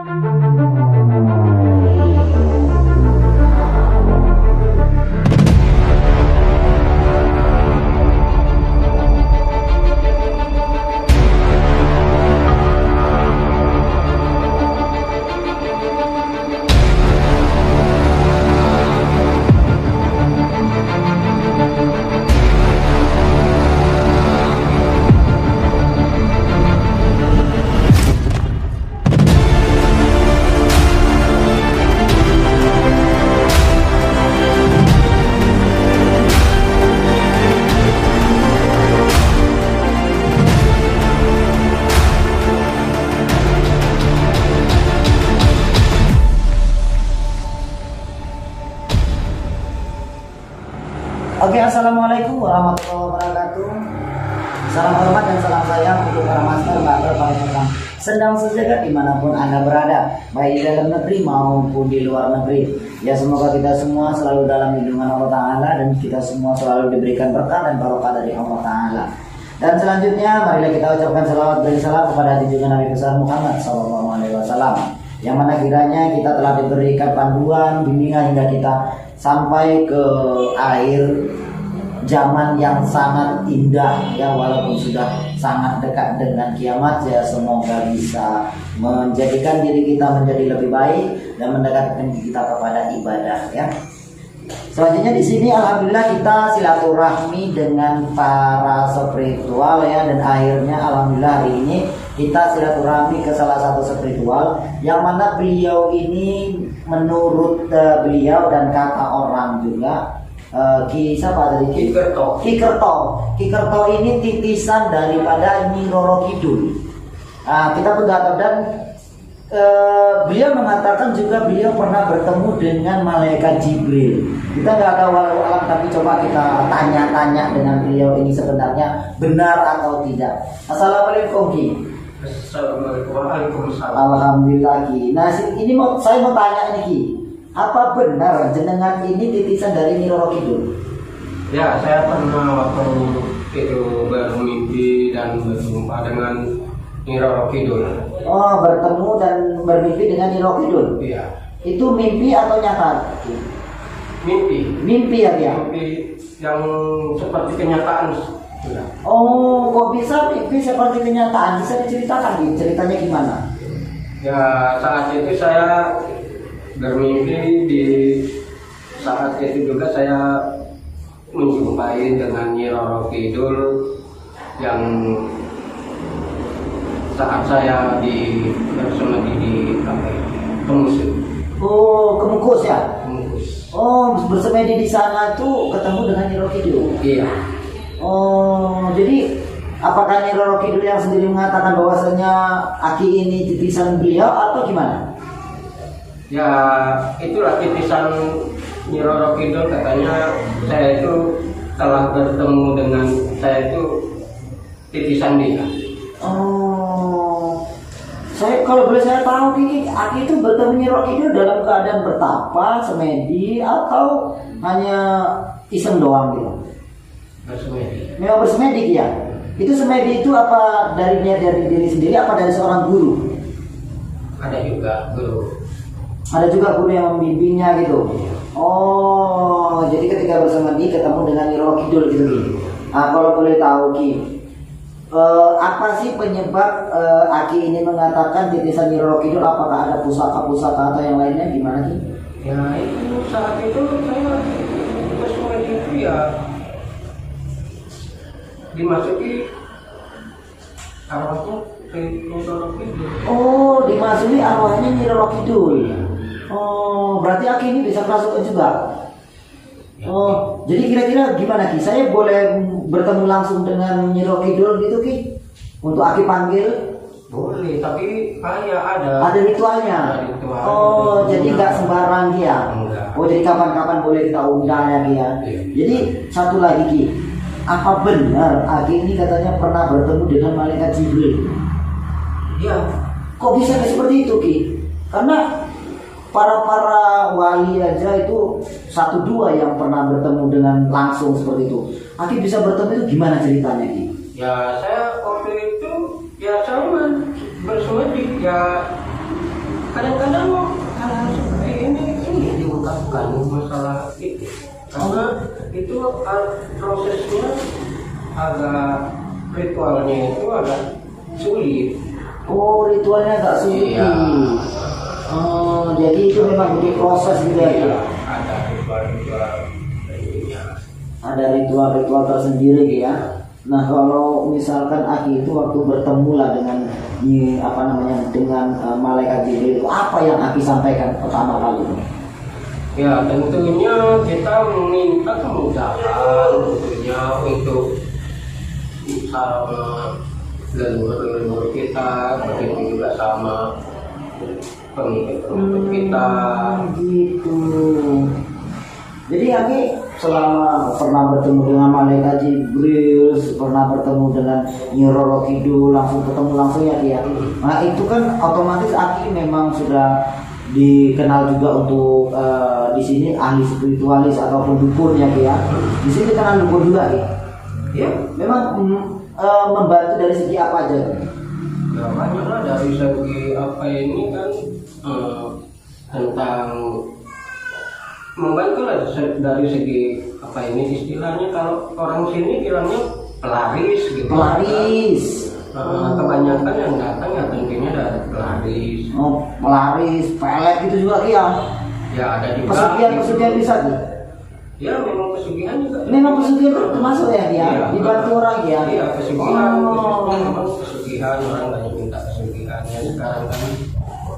Oke, assalamualaikum warahmatullahi wabarakatuh. Salam hormat dan salam sayang untuk para master, mbak, para tukang sendang sejagat dimanapun Anda berada, baik di dalam negeri maupun di luar negeri. Ya, semoga kita semua selalu dalam lindungan Allah Ta'ala dan kita semua selalu diberikan berkah dan barokah dari Allah Ta'ala. Dan selanjutnya, marilah kita ucapkan salawat dan salam kepada junjungan Nabi besar Muhammad SAW, yang mana kiranya kita telah diberikan panduan, bimbingan hingga kita sampai ke akhir zaman yang sangat indah, ya, walaupun sudah sangat dekat dengan kiamat. Ya, semoga bisa menjadikan diri kita menjadi lebih baik dan mendekatkan kita kepada ibadah, ya. Selanjutnya di sini alhamdulillah kita silaturahmi dengan para spiritual, ya, dan akhirnya alhamdulillah hari ini kita silaturahmi ke salah satu spiritual yang mana beliau ini menurut beliau dan kata orang juga siapa tadi? Ki Kerto ini titisan daripada Nyi Roro Kidul. Kita sudah tahu, dan beliau mengatakan juga beliau pernah bertemu dengan malaikat Jibril. Kita nggak tahu walau alam, tapi coba kita tanya-tanya dengan beliau ini sebenarnya benar atau tidak. Assalamualaikum Ki. Assalamualaikum. Alhamdulillah Ki. Nah, ini saya mau tanya nih Ki, apa benar jenengan ini titisan dari Nyi Roro Kidul? Ya, saya pernah waktu itu bermimpi dan berjumpa dengan Nyi Roro Kidul. Oh, bertemu dan bermimpi dengan Nyi Roro Kidul? Iya. Itu mimpi atau nyata? Mimpi ya dia? Mimpi yang seperti kenyataan. Ya. Oh, kok bisa mimpi seperti kenyataan? Bisa diceritakan Ki, ceritanya gimana? Ya, saat itu saya bermimpi, di saat itu juga saya menjumpai dengan Nyi Roro Kidul yang saat saya bersemedi di Kemukus. Oh, Kemukus ya? Kemukus. Oh, bersemedi di sana tuh ketemu dengan Nyi Roro Kidul? Iya. Oh, jadi apakah Nyi Roro Kidul yang sendiri mengatakan bahwasanya Aki ini titisan beliau atau gimana? Ya, itulah titisan Nyi Roro Kidul, katanya saya itu telah bertemu dengan saya itu titisan dia. Oh, kalau boleh saya tahu Ki, Aki itu bertemu Nyi Roro Kidul dalam keadaan bertapa, semedi, atau hanya iseng doang gitu? Bersemedi. Memang bersemedi Ki ya? Itu semedi itu apa dari diri sendiri, apa dari seorang guru? Ada juga guru. Ada juga guru yang membimbingnya gitu. Oh, jadi ketika bersemedi ketemu dengan Nyi Roro Kidul gitu Ki. Kalau boleh tahu Ki, apa sih penyebab Aki ini mengatakan titisan Nyi Roro Kidul? Apakah ada pusaka-pusaka atau yang lainnya, gimana Ki? Ya, itu saat itu saya bersemedi itu ya dimasuki arwahnya ke Nyi Roro Kidul. Oh, dimasuki arwahnya Nyi Roro Kidul. Oh, berarti Aki ini bisa kerasukan juga? Oh, jadi kira-kira gimana Ki? Saya boleh bertemu langsung dengan Nyi Roro Kidul gitu Ki? Untuk Aki panggil? Boleh, tapi ada Ritualnya? Ada ritual. Oh, jadi nggak sembarang ya? Enggak. Oh, jadi kapan-kapan boleh kita undang ya Ki ya? Iya. Jadi satu lagi Ki, apa benar Aki ini katanya pernah bertemu dengan malaikat Jibril? Ya. Kok bisa seperti itu Ki? Karena para wali aja itu 1-2 yang pernah bertemu dengan langsung seperti itu. Aki bisa bertemu itu gimana ceritanya Ki? Ya, saya waktu itu ya sama bersemedi ya, kan bukan masalah itu, karena itu prosesnya agak, ritualnya itu agak sulit. Oh, ritualnya agak sulit. Iya. Jadi itu memang butuh proses gitu ya. Iya, ada ritual-ritual tentunya. Ada ritual-ritual tersendiri gitu ya. Nah, kalau misalkan Aki itu waktu bertemu lah dengan dengan malaikat Jibril, itu apa yang Aki sampaikan pertama kali itu? Ya, tentunya kita meminta kemudahan tentunya untuk sama leluhur-leluhur kita, begitu juga sama pengikut kita. Gitu. Jadi Aki selama pernah bertemu dengan malaikat Jibril, pernah bertemu dengan Nyi Roro Kidul, langsung ketemu langsung ya Ki ya. Nah itu kan otomatis Aki memang sudah dikenal juga untuk di sini ahli spiritualis ataupun dukun ya Ki ya. Di sini dikenal dukun juga Ki. Ya, memang membantu dari segi apa aja? Ya banyaklah dari segi apa ini kan tentang membantu lah dari segi apa ini istilahnya, kalau orang sini bilangnya pelaris gitu. Pelaris. Kebanyakan yang datang ya tentunya dari pelaris. Oh, pelaris, pelet gitu juga Ki ya. Ya ada juga. Pesugihan bisa Ki. Ya memang pesugihan juga. Memang pesugihan termasuk ya Ki ya. Iya. Dibantu orang ya. Iya pesugihan. Oh. Memang pesugihan, orang banyak minta pesugihan. Ya sekarang kan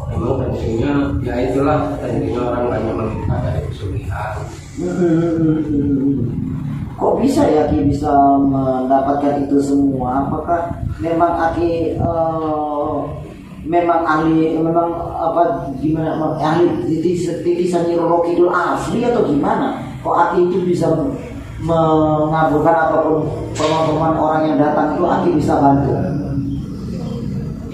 memang tentunya ya itulah, tentunya orang banyak meminta dari pesugihan. Kok bisa ya Ki bisa mendapatkan itu semua? Apakah memang Aki memang ahli, memang apa gimana, ahli titisan Nyi Roro Kidul asli atau gimana? Kok Aki itu bisa mengabulkan ataupun permohonan orang yang datang itu Aki bisa bantu?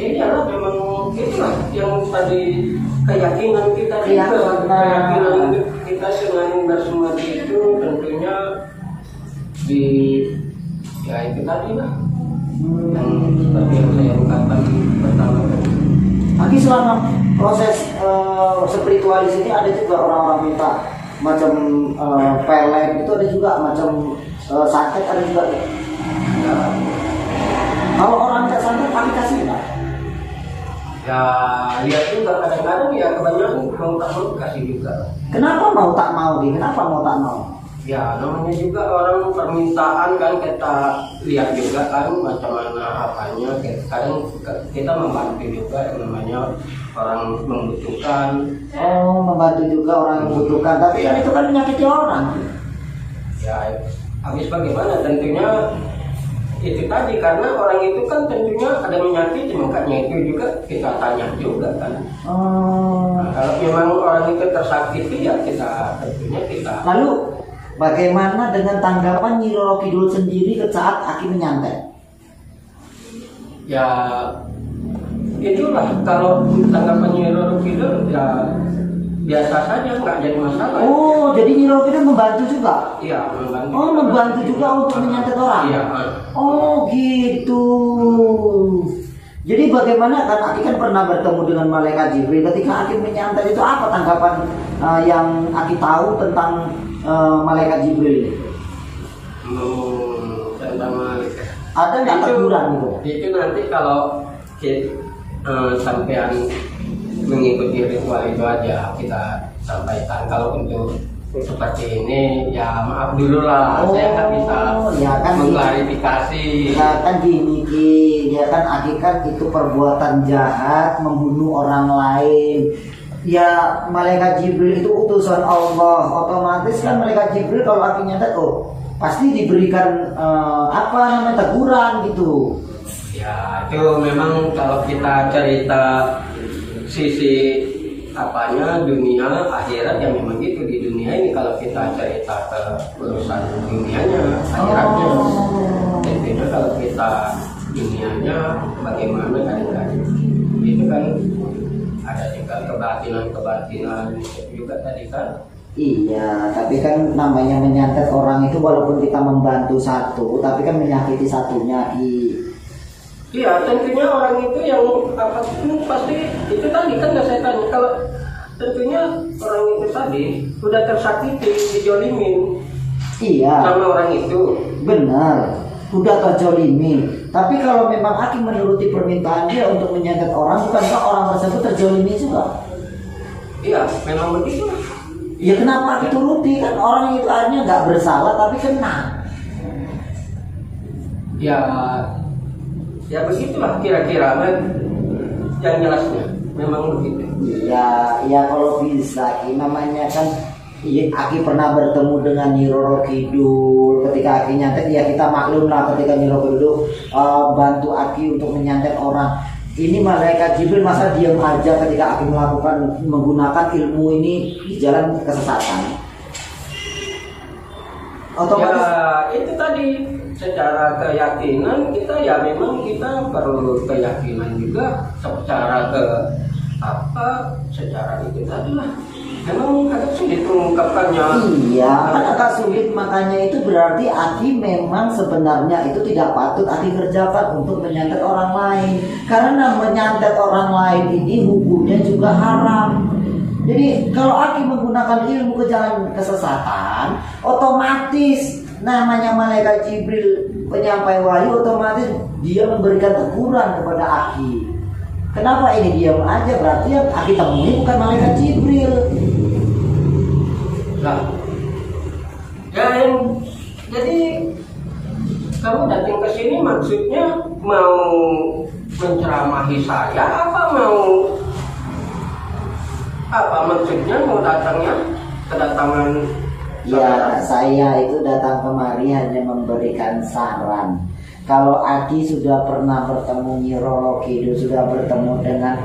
Ini adalah memang itulah yang tadi keyakinan kita juga. Keyakinan kita dengan bersemadi itu tentunya di ya itu tadi lah yang seperti yang saya katakan pertama tadi. Aki selama proses spiritualis ini ada juga orang-orang minta macam pelet itu, ada juga macam santet ada juga. Ya, Kalau orang minta santet kami kasih nggak? ya lihat juga kadang-kadang ya kebanyakan mau tak mau kasih juga. Kenapa mau tak mau Ki? Kenapa mau tak mau? Ya namanya juga orang permintaan kan, kita lihat juga kan macam mana apanya. Kadang kita membantu juga, yang namanya orang membutuhkan. Oh, membantu juga orang yang membutuhkan, tapi kan itu kan menyakiti orang. Ya habis bagaimana, tentunya itu tadi, karena orang itu kan tentunya ada menyakiti, makanya itu juga kita tanya juga kan. Nah, kalau memang orang itu tersakiti ya kita tentunya kita. Lalu bagaimana dengan tanggapan Nyi Roro Kidul sendiri ke saat Aki menyantet? Ya itulah, kalau tanggapannya Roro Kidul ya biasa saja, nggak jadi masalah. Oh, jadi Nyi Roro Kidul membantu juga? Iya, membantu. Oh, membantu juga untuk menyantet orang? Iya. Oh, gitu. Jadi bagaimana, kan Aki kan pernah bertemu dengan malaikat Jibril. Ketika Aki menyantet itu apa tanggapan yang Aki tahu tentang malaikat Jibril? Tentang malaikat. Ada nggak teguran gitu? Itu nanti kalau sampean mengikuti ritual itu aja kita sampaikan. Kalau untuk seperti ini ya maaf dulu lah, saya nggak bisa ya kan mengklarifikasi. Ya kan gini Ki, ya kan Aki kan itu perbuatan jahat, membunuh orang lain. Ya malaikat Jibril itu utusan Allah, otomatis kan malaikat Jibril kalau Aki nyantet pasti diberikan apa namanya teguran gitu. Ya itu memang kalau kita cerita sisi apanya dunia akhirat yang memang gitu. Di dunia ini kalau kita cerita ke urusan dunianya, akhiratnya tentunya kalau kita dunianya bagaimana kadang-kadang itu kan ada juga kebatinan juga tadi kan. Iya, tapi kan namanya menyantet orang itu walaupun kita membantu satu, tapi kan menyakiti satunya. Iya, tentunya orang itu yang apa pasti itu tadi kan saya tanya, kalau tentunya orang itu tadi sudah tersakiti, dijolimin Iya, sama orang itu. benar. Udah terjolimi. Tapi kalau memang Aki menuruti permintaan dia untuk menyantet orang, bukankah orang tersebut terjolimi juga? Iya, memang begitu. Ya kenapa Aki turuti? Kan orang itu akhirnya nggak bersalah tapi kena. Ya, ya begitulah kira-kira kan yang jelasnya. Memang begitu. Ya kalau bisa, namanya kan iya, Aki pernah bertemu dengan Nyi Roro Kidul. Ketika Aki nyantet, ya kita maklum lah ketika Nyi Roro Kidul bantu Aki untuk menyantet orang. Ini malaikat Jibril masa diam aja ketika Aki menggunakan ilmu ini di jalan kesesatan. Otomatis Ya itu tadi secara keyakinan kita ya memang kita perlu keyakinan juga secara secara itu tadi lah. Memang agak sulit mengungkapkannya. iya, kan agak sulit, makanya itu berarti Aki memang sebenarnya itu tidak patut Aki kerjakan untuk menyantet orang lain. Karena menyantet orang lain ini hukumnya juga haram. Jadi kalau Aki menggunakan ilmu ke jalan kesesatan, otomatis namanya malaikat Jibril penyampai wahyu, otomatis dia memberikan teguran kepada Aki. Kenapa ini diam aja? Berarti yang Aki temui bukan malaikat Jibril. Nah, jadi kamu datang ke sini maksudnya mau menceramahi saya apa maksudnya mau datangnya kedatangan Ya, saya itu datang kemari hanya memberikan saran. Kalau Aki sudah pernah bertemu Nyi Roro Kidul, sudah bertemu dengan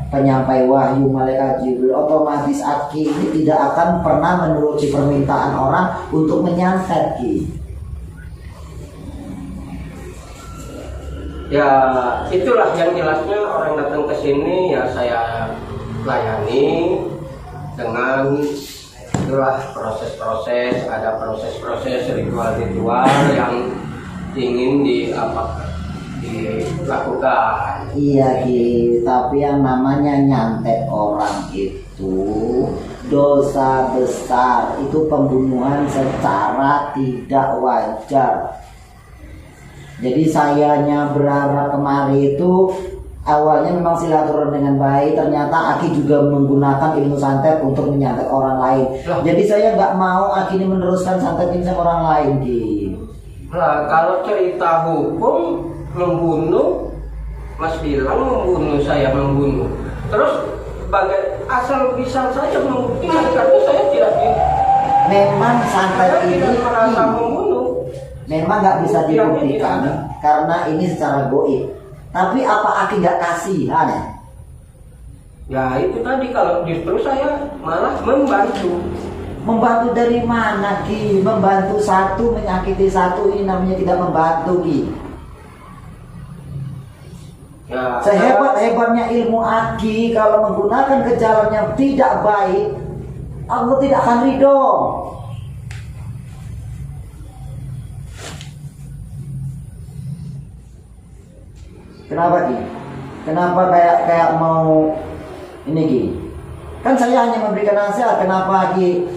penyampai wahyu malaikat Jibril, otomatis Aki ini tidak akan pernah menuruti permintaan orang untuk menyantet Ki. Ya itulah yang jelasnya orang datang ke sini ya saya layani dengan itulah proses-proses, ada proses-proses ritual-ritual yang ingin dilakukan. Iya Ki, tapi yang namanya nyantet orang itu dosa besar, itu pembunuhan secara tidak wajar. Jadi sayanya berharap kemari itu awalnya memang silaturahmi dengan baik, ternyata Aki juga menggunakan ilmu santet untuk menyantet orang lain. Jadi saya nggak mau Aki ini meneruskan santet ini sama orang lain Ki. Nah, kalau cerita hukum membunuh, Mas bilang membunuh, saya membunuh. Terus asal bisa saja membuktikan karena saya tidak Memang santet ini merasa membunuh. memang nggak bisa dibuktikan karena ini secara goib. Tapi apa Aki nggak kasihan ya? Ya itu tadi kalau justru saya malah membantu. Membantu dari mana Ki? Membantu satu menyakiti satu, ini namanya tidak membantu Ki. Ya, Sehebat-hebatnya ilmu Aki, kalau menggunakan ke jalan yang tidak baik, Allah tidak akan ridho. Kenapa Ki? Kenapa kayak mau ini Ki? Kan saya hanya memberikan nasihat. Kenapa Ki?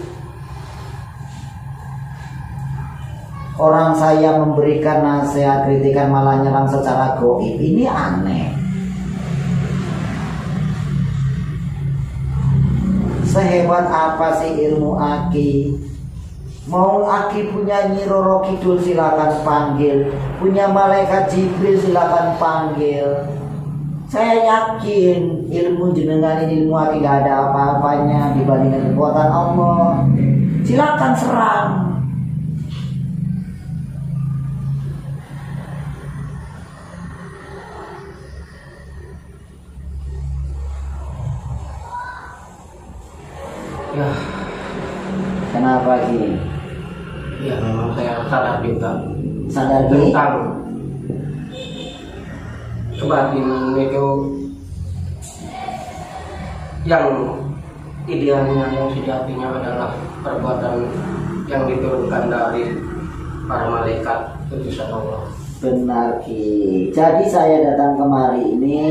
Orang saya memberikan nasihat, kritikan malah nyerang secara goib, ini aneh. Sehebat apa sih ilmu Aki? Mau Aki punya Nyi Roro Kidul silakan panggil, punya malaikat Jibril silakan panggil. Saya yakin ilmu jenengan ini, ilmu Aki gak ada apa-apanya dibandingkan kekuatan Allah. Silakan serang. Ya, Kenapa Ki? ya memang saya sadar juga Sadar Ki? tentang kebatinan itu yang idealnya, yang sejatinya adalah perbuatan yang diturunkan dari para malaikat utusan Allah. Benar Ki. Jadi saya datang kemari ini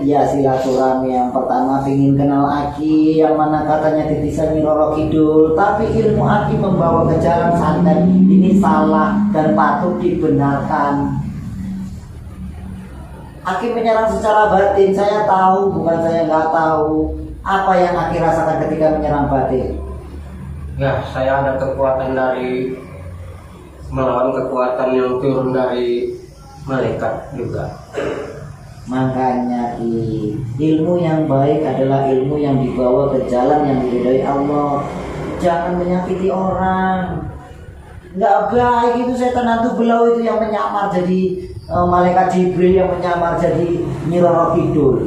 ya silaturahmi yang pertama ingin kenal Aki, yang mana katanya titisan Nyi Roro Kidul, tapi ilmu Aki membawa ke jalan santet ini salah dan patut dibenarkan. Aki menyerang secara batin, saya tahu, bukan saya nggak tahu. Apa yang Aki rasakan ketika menyerang batin? Ya, saya ada kekuatan dari melawan kekuatan yang turun dari malaikat juga. Makanya ilmu yang baik adalah ilmu yang dibawa ke jalan yang diridhai Allah. Jangan menyakiti orang. Nggak baik itu setan hantu belau itu yang menyamar jadi malaikat Jibril, yang menyamar jadi Nyi Roro Kidul.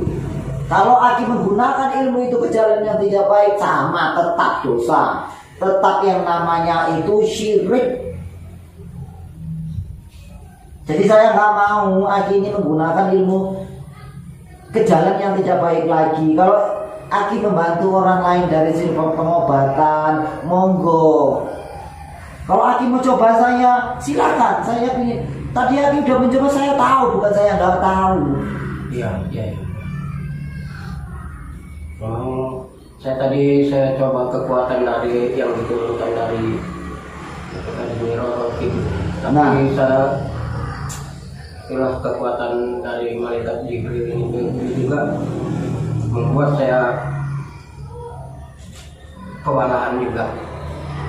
Kalau Aki menggunakan ilmu itu ke jalan yang tidak baik, sama tetap dosa, tetap yang namanya itu syirik. Jadi saya nggak mau Aki ini menggunakan ilmu ke jalan yang tidak baik lagi. Kalau Aki membantu orang lain dari sisi pengobatan, monggo. Kalau Aki mau coba saya, silakan. Saya ingin. Tadi Aki udah mencoba, saya tahu, bukan saya nggak tahu. Iya, iya, iya. Saya coba kekuatan dari yang diturunkan dari Nyi Roro Kidul. Tapi itulah kekuatan dari malaikat Jibril ini juga membuat saya kewalahan juga,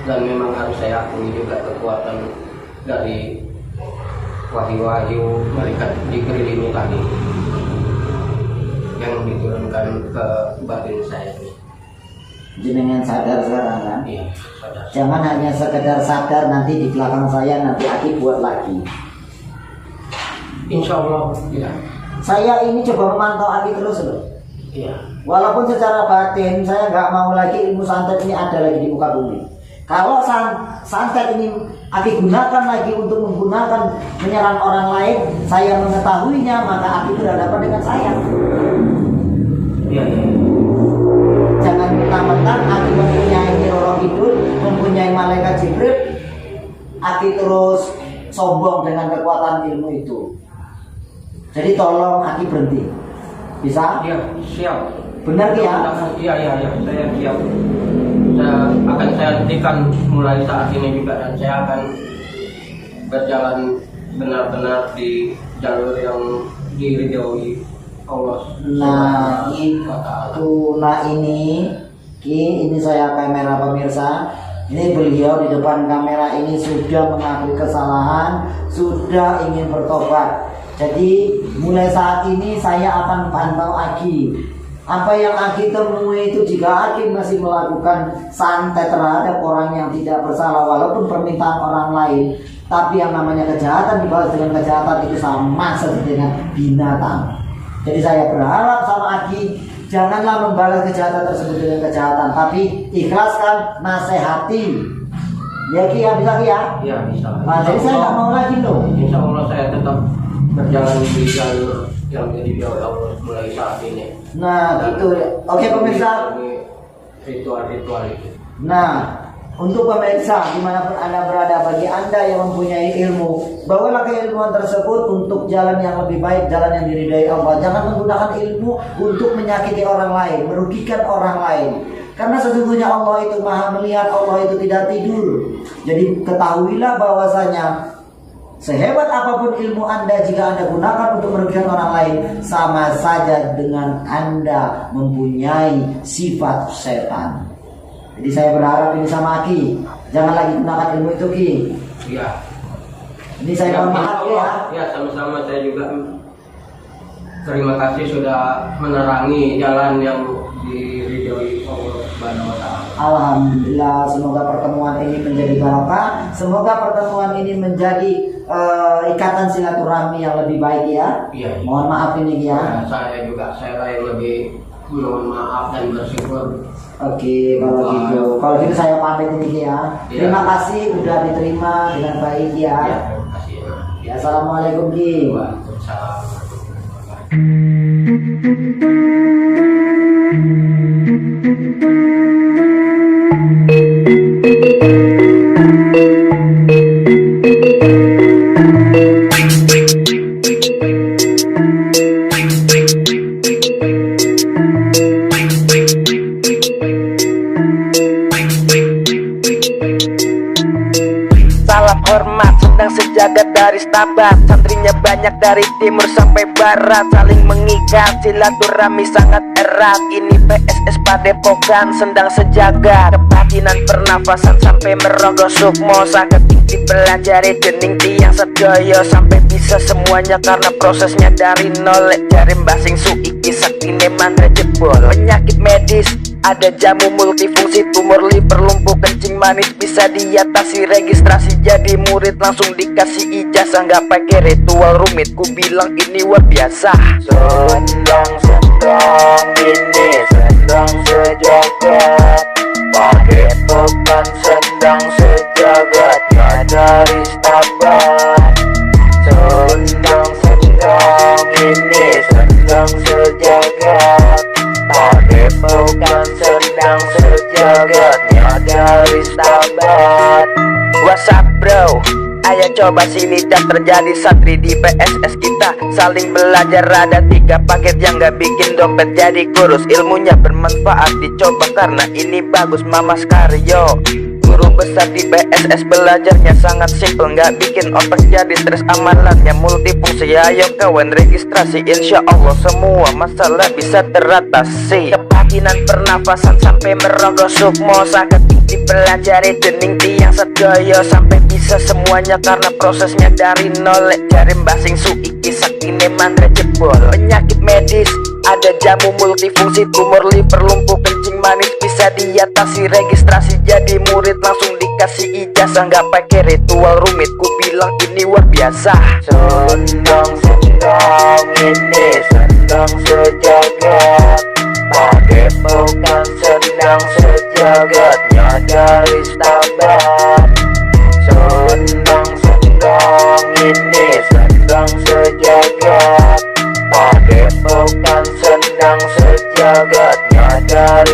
dan memang harus saya akui juga kekuatan dari wahyu-wahyu malaikat Jibril ini tadi yang diturunkan ke batin saya ini. Jenengan sadar sekarang kan? Iya, sadar. Jangan hanya sekedar sadar, nanti di belakang saya nanti Aki buat lagi. Insya Allah, ya. Saya ini coba memantau Aki terus loh. Iya. Walaupun secara batin saya nggak mau lagi ilmu santet ini ada lagi di muka bumi. Kalau santet ini Aki gunakan lagi untuk menggunakan menyerang orang lain, saya mengetahuinya, maka Aki berhadapan dengan saya. Iya, iya. Jangan mentang-mentang Aki mempunyai Nyi Roro Kidul, mempunyai malaikat Jibril, Aki terus sombong dengan kekuatan ilmu itu. Jadi tolong Aki berhenti. Bisa? Iya, siap. Benar Ki ya? Iya, saya siap. Saya hentikan mulai saat ini juga, dan saya akan berjalan benar-benar di jalur yang diridhoi Allah. Nah itu, ini saya kamera pemirsa. Ini beliau di depan kamera ini sudah mengakui kesalahan, sudah ingin bertobat. Jadi mulai saat ini saya akan pantau Aki. Apa yang Aki temui itu, jika Aki masih melakukan santet terhadap orang yang tidak bersalah walaupun permintaan orang lain, tapi yang namanya kejahatan dibalas dengan kejahatan itu sama seperti dengan binatang. Jadi saya berharap sama Aki, janganlah membalas kejahatan tersebut dengan kejahatan, tapi ikhlaskan, nasihati. Ya Ki ya, bisa Ki ya? Iya, bisa. Nah, jadi saya nggak mau lagi loh. Insya Allah saya tetap berjalan di jalur yang diridhoi Allah mulai saat ini. Nah, Dan gitu. Oke pemirsa. Ritual-ritual itu. Nah, untuk pemirsa dimanapun Anda berada, bagi Anda yang mempunyai ilmu, bawalah keilmuan tersebut untuk jalan yang lebih baik, jalan yang diridhai Allah. Jangan menggunakan ilmu untuk menyakiti orang lain, merugikan orang lain. Karena sesungguhnya Allah itu maha melihat, Allah itu tidak tidur. Jadi ketahuilah bahwasanya sehebat apapun ilmu Anda, jika Anda gunakan untuk merugikan orang lain, sama saja dengan Anda mempunyai sifat setan. Jadi saya berharap ini sama Aki, jangan lagi gunakan ilmu itu Ki. Iya. Ini saya mohon maaf ya. Ya, sama-sama. Saya juga terima kasih sudah menerangi jalan yang diridhoi Allah Subhanahu wa taala. Alhamdulillah, semoga pertemuan ini menjadi barokah. Semoga pertemuan ini menjadi ikatan silaturahmi yang lebih baik ya. Iya. Mohon maaf ini ya. Saya yang lebih mohon maaf dan bersyukur. Oke, kalau gitu saya pamit ini ya. Iya. Terima kasih udah diterima dengan baik ya. Ya, terima kasih. Ya, assalamualaikum Ki. Waalaikumsalam. sejagat dari Stabat. Santrinya banyak dari timur sampai barat, saling mengikat, silaturahmi sangat erat. Ini PSS Padepokan Sendang Sejagat, kebatinan pernafasan sampai merogoh sukmo. Sakit dipelajari dening tiang sedaya sampai bisa semuanya karena prosesnya dari nol. Jarim basing suiki saktine mantra jebol. Penyakit medis ada jamu multifungsi, tumor liver, lumpuh kencing manis bisa diatasi. Registrasi jadi murid langsung dikasih ijazah, nggak pakai ritual rumit, ku bilang ini luar biasa. Sendang ini sendang sejagat, Padepokan Sendang Sejagat dari Stabat. Sendang ini sendang sejagat, Padepokan Sendang Sejagatnya dari Stabat. What's up bro? Ayo coba sini dan terjadi santri di PSS kita. Saling belajar, ada 3 paket yang gak bikin dompet jadi kurus. Ilmunya bermanfaat dicoba karena ini bagus Mamas Karyo. Guru besar di PSS belajarnya sangat simple, nggak bikin otak jadi stres, amalannya multifungsi. Ayo kawan registrasi, insya Allah semua masalah bisa teratasi. Kebatinan pernafasan sampai merogoh sukmo, sakit dipelajari dening tiang sedaya sampai bisa semuanya karena prosesnya dari nol. Jarim basing suiki saktine mantra jebol. Penyakit medis ada jamu multifungsi, tumor liver, lumpuh kencing manis bisa diatasi. Registrasi jadi murid langsung dikasih ijazah, nggak pakai ritual rumit, ku bilang ini luar biasa. Sendang ini sendang sejagat, Padepokan Sendang Sejagatnya dari Stabat. Sendang ini sendang sejagat, Padepokan Sendang Sejagatnya dari